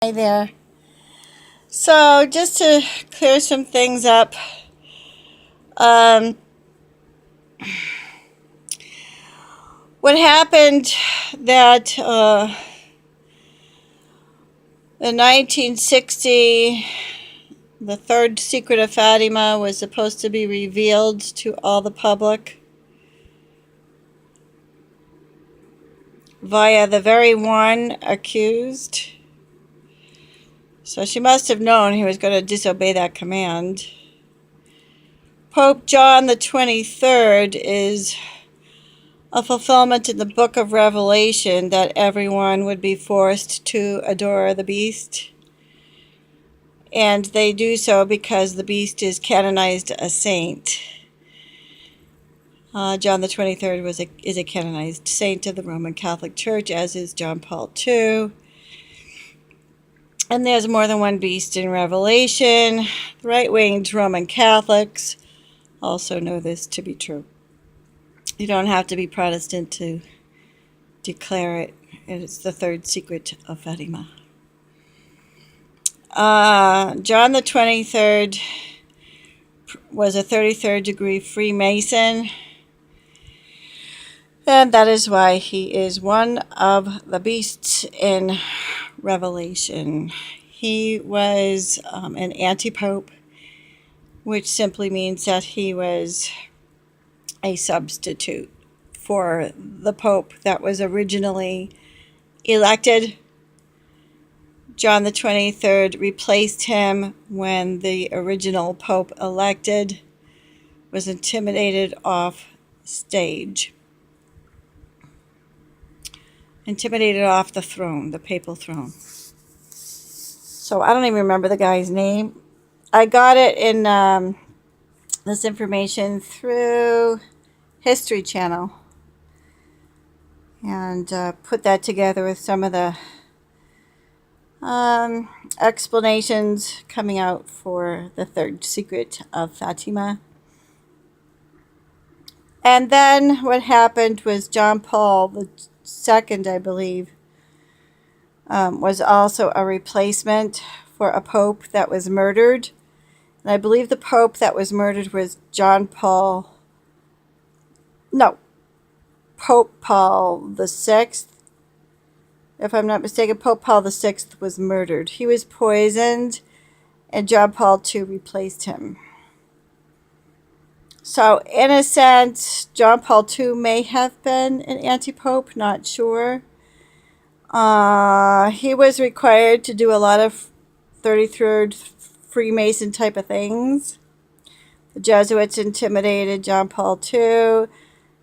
Hi there. So, just to clear some things up, um, what happened that in 1960, the third secret of Fatima was supposed to be revealed to all the public via the very one accused. So she must have known he was going to disobey that command. Pope John the 23rd is a fulfillment in the book of Revelation that everyone would be forced to adore the beast. And they do so because the beast is canonized a saint. John the 23rd is a canonized saint of the Roman Catholic Church, as is John Paul II. And there's more than one beast in Revelation. Right-winged Roman Catholics also know this to be true. You don't have to be Protestant to declare it. It's the third secret of Fatima. John the 23rd was a 33rd degree Freemason, and that is why he is one of the beasts in Revelation. He was an anti-pope, which simply means that he was a substitute for the pope that was originally elected. John the 23rd replaced him when the original pope elected was intimidated off stage. Intimidated off the throne, the papal throne. So I don't even remember the guy's name. I got it in this information through History Channel and put that together with some of the explanations coming out for the third secret of Fatima. And then what happened was John Paul II, I believe, was also a replacement for a pope that was murdered. And I believe the pope that was murdered was Pope Paul VI. If I'm not mistaken, Pope Paul VI was murdered. He was poisoned, and John Paul II replaced him. So, in a sense, John Paul II may have been an anti-pope, not sure. He was required to do a lot of 33rd Freemason type of things. The Jesuits intimidated John Paul II,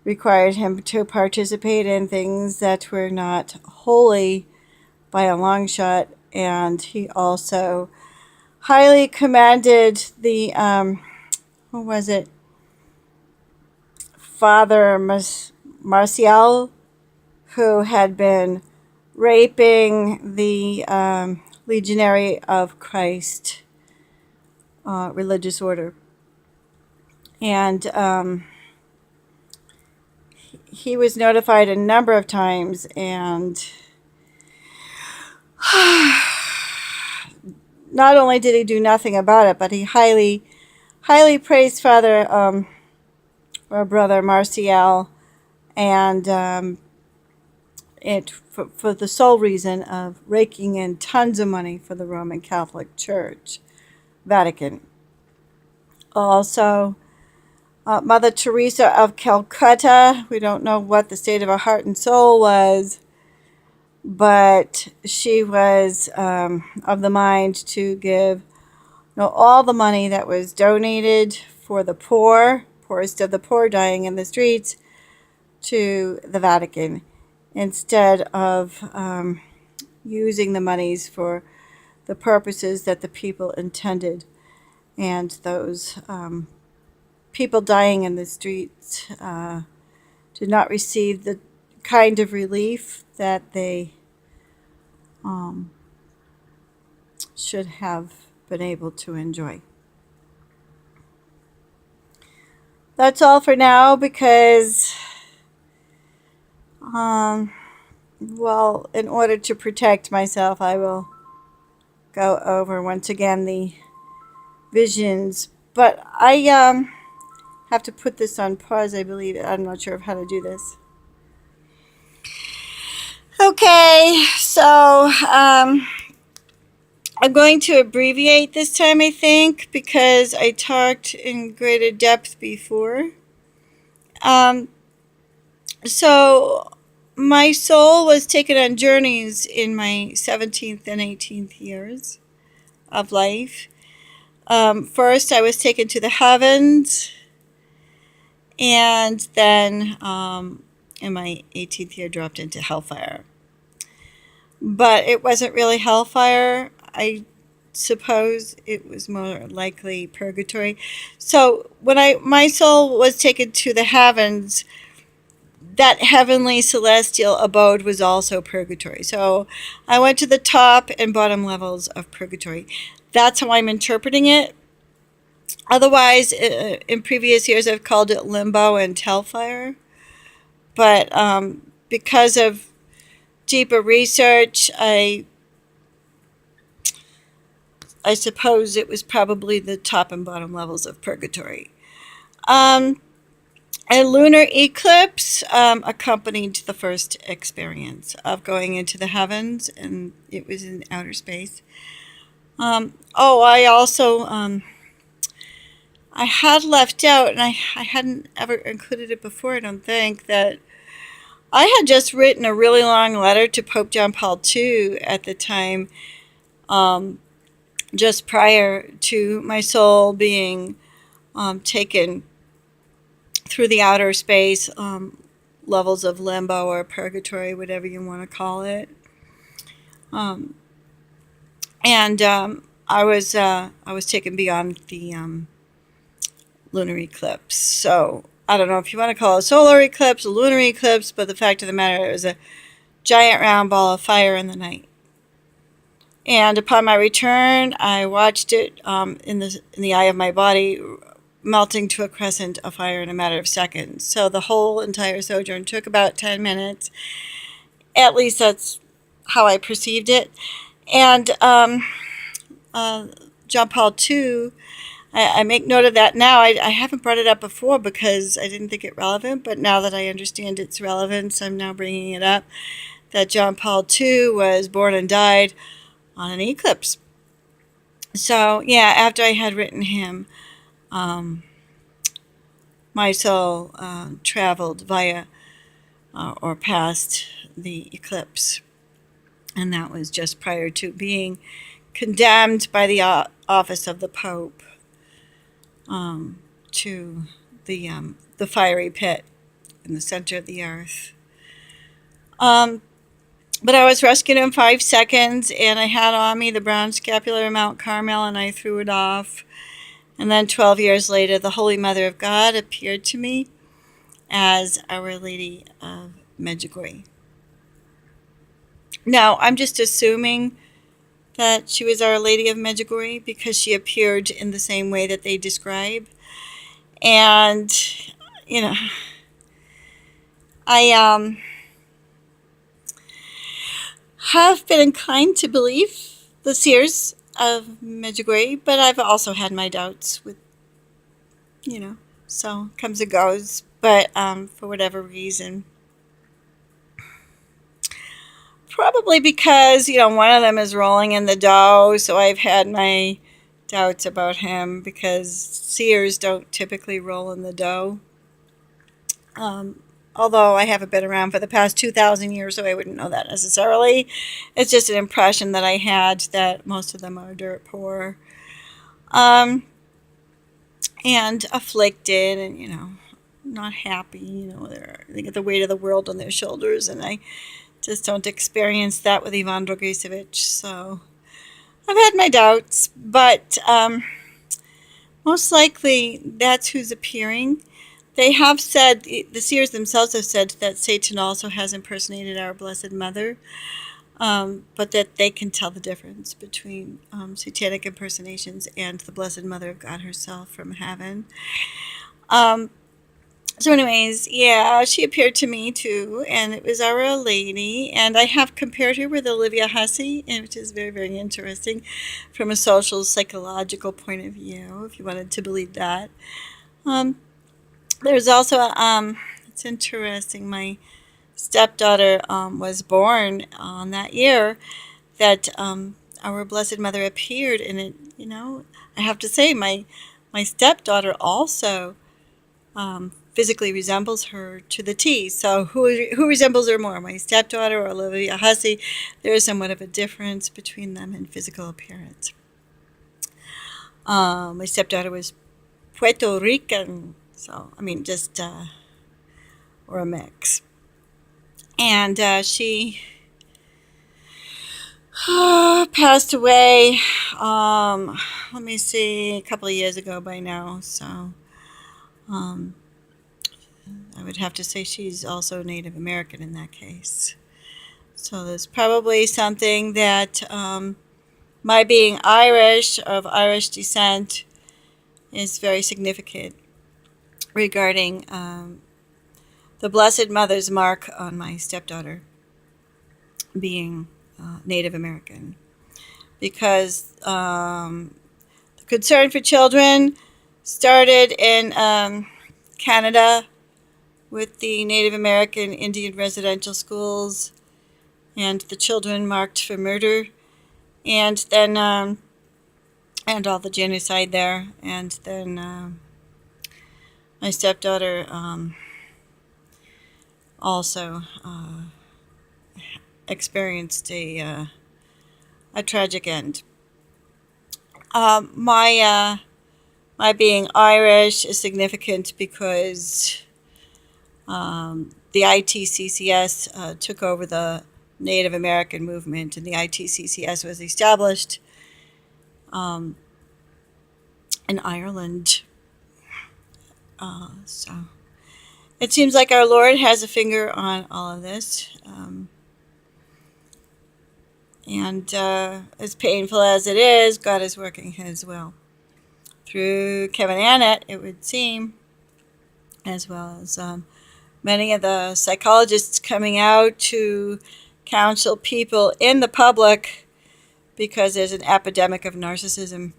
required him to participate in things that were not holy by a long shot, and he also highly commended the, Father Martial, who had been raping the Legionary of Christ religious order. And he was notified a number of times, and not only did he do nothing about it, but he highly praised Father or Brother Martial, and it for the sole reason of raking in tons of money for the Roman Catholic Church, Vatican. Also, Mother Teresa of Calcutta, we don't know what the state of her heart and soul was, but she was of the mind to give all the money that was donated for the poorest of the poor dying in the streets, to the Vatican, instead of using the monies for the purposes that the people intended. And those people dying in the streets did not receive the kind of relief that they should have been able to enjoy. That's all for now, because in order to protect myself, I will go over once again the visions. But I have to put this on pause, I believe. I'm not sure of how to do this. Okay, so I'm going to abbreviate this time, I think, because I talked in greater depth before. Um, so my soul was taken on journeys in my 17th and 18th years of life. First, I was taken to the heavens, and then in my 18th year, dropped into hellfire. But it wasn't really hellfire. I suppose it was more likely purgatory. So when my soul was taken to the heavens, that heavenly celestial abode was also purgatory. So I went to the top and bottom levels of purgatory. That's how I'm interpreting it. Otherwise, in previous years, I've called it limbo and hellfire. But because of deeper research, I suppose it was probably the top and bottom levels of purgatory. A lunar eclipse accompanied the first experience of going into the heavens, and it was in outer space. I also I had left out, and I hadn't ever included it before, I don't think, that I had just written a really long letter to Pope John Paul II at the time, just prior to my soul being taken through the outer space, levels of limbo or purgatory, whatever you want to call it. I was taken beyond the lunar eclipse. So I don't know if you want to call it a solar eclipse, a lunar eclipse, but the fact of the matter, it was a giant round ball of fire in the night. And upon my return, I watched it in the eye of my body, melting to a crescent of fire in a matter of seconds. So the whole entire sojourn took about 10 minutes. At least that's how I perceived it. And John Paul II, I make note of that now. I haven't brought it up before because I didn't think it relevant, but now that I understand its relevance, I'm now bringing it up, that John Paul II was born and died on an eclipse. So, yeah, after I had written him, my soul traveled via or past the eclipse. And that was just prior to being condemned by the office of the Pope to the fiery pit in the center of the earth. But I was rescued in 5 seconds, and I had on me the brown scapular of Mount Carmel, and I threw it off. And then 12 years later, the Holy Mother of God appeared to me as Our Lady of Medjugorje. Now, I'm just assuming that she was Our Lady of Medjugorje because she appeared in the same way that they describe. And, you know, I have been inclined to believe the seers of Medjugorje, but I've also had my doubts with, so comes and goes. But for whatever reason, probably because, one of them is rolling in the dough, so I've had my doubts about him because seers don't typically roll in the dough. Although I haven't been around for the past 2,000 years, so I wouldn't know that necessarily. It's just an impression that I had that most of them are dirt poor. And afflicted and, not happy. They get the weight of the world on their shoulders, and I just don't experience that with Ivan Dragosevich. So I've had my doubts, but most likely that's who's appearing. They have said, the seers themselves have said, that Satan also has impersonated our Blessed Mother, but that they can tell the difference between satanic impersonations and the Blessed Mother of God herself from heaven. So anyways, yeah, she appeared to me too, and it was Our Lady, and I have compared her with Olivia Hussey, and which is very, very interesting from a social psychological point of view, if you wanted to believe that. Um, there's also, it's interesting, my stepdaughter was born on that year that our Blessed Mother appeared, and I have to say, my stepdaughter also physically resembles her to the T. So who resembles her more, my stepdaughter or Olivia Hussey? There is somewhat of a difference between them in physical appearance. My stepdaughter was Puerto Rican, so I mean just or a mix, and she passed away. Let me see, a couple of years ago by now. So um, I would have to say she's also Native American in that case. So there's probably something that my being Irish, of Irish descent, is very significant regarding the Blessed Mother's mark on my stepdaughter being Native American. Because the concern for children started in Canada with the Native American Indian residential schools and the children marked for murder, and then and all the genocide there, and then my stepdaughter also experienced a tragic end. My being Irish is significant because the ITCCS took over the Native American movement, and the ITCCS was established in Ireland. So it seems like our Lord has a finger on all of this. And as painful as it is, God is working His will through Kevin Annett, it would seem, as well as many of the psychologists coming out to counsel people in the public because there's an epidemic of narcissism,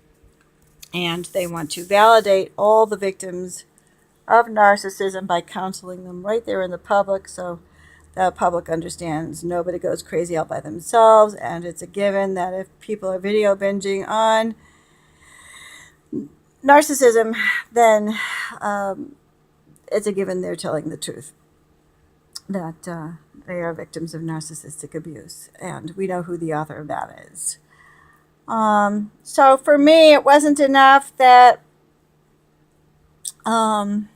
and they want to validate all the victims of narcissism by counseling them right there in the public, so the public understands nobody goes crazy all by themselves, and it's a given that if people are video binging on narcissism, then it's a given they're telling the truth, that they are victims of narcissistic abuse, and we know who the author of that is. So for me, it wasn't enough that our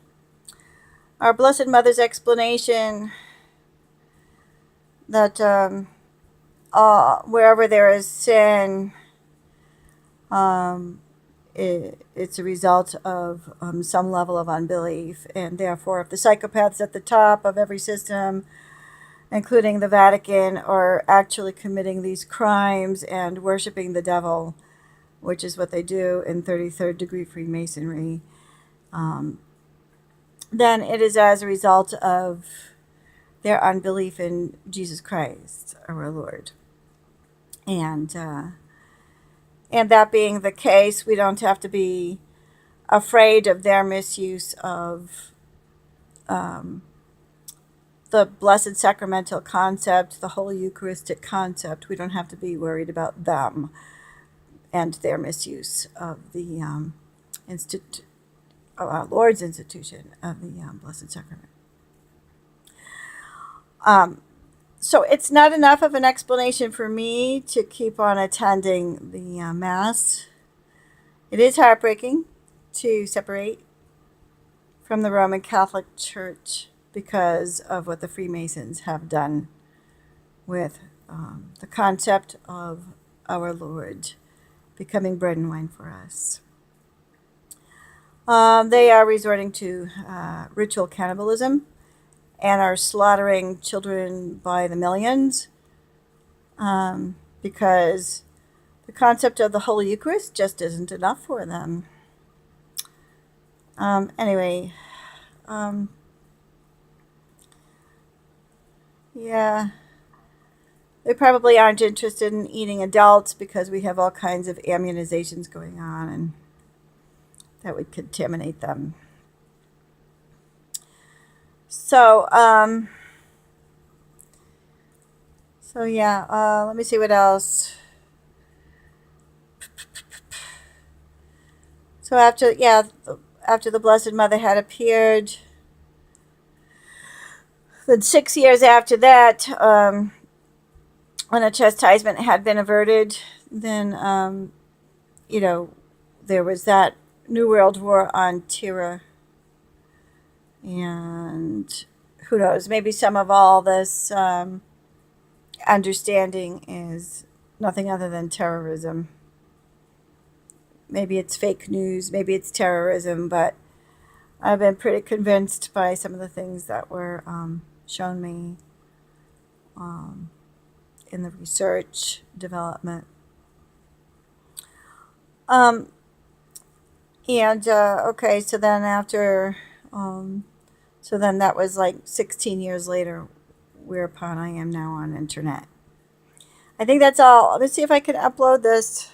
Blessed Mother's explanation that wherever there is sin, it's a result of some level of unbelief, and therefore if the psychopaths at the top of every system, including the Vatican, are actually committing these crimes and worshiping the devil, which is what they do in 33rd degree Freemasonry, then it is as a result of their unbelief in Jesus Christ, our Lord. And that being the case, we don't have to be afraid of their misuse of the Blessed Sacramental concept, the Holy Eucharistic concept. We don't have to be worried about them and their misuse of the our Lord's institution of the Blessed Sacrament. So it's not enough of an explanation for me to keep on attending the Mass. It is heartbreaking to separate from the Roman Catholic Church because of what the Freemasons have done with the concept of our Lord becoming bread and wine for us. They are resorting to ritual cannibalism and are slaughtering children by the millions because the concept of the Holy Eucharist just isn't enough for them. Anyway, Yeah. They probably aren't interested in eating adults because we have all kinds of immunizations going on and that would contaminate them. So, yeah, let me see what else. So after the Blessed Mother had appeared, then 6 years after that, when a chastisement had been averted, then you know there was that New World War on terror, and who knows? Maybe some of all this understanding is nothing other than terrorism. Maybe it's fake news, maybe it's terrorism, but I've been pretty convinced by some of the things that were shown me um, in the research development. Um, and okay, so then so then that was like 16 years later, whereupon I am now on internet. I think that's all. Let me see if I can upload this.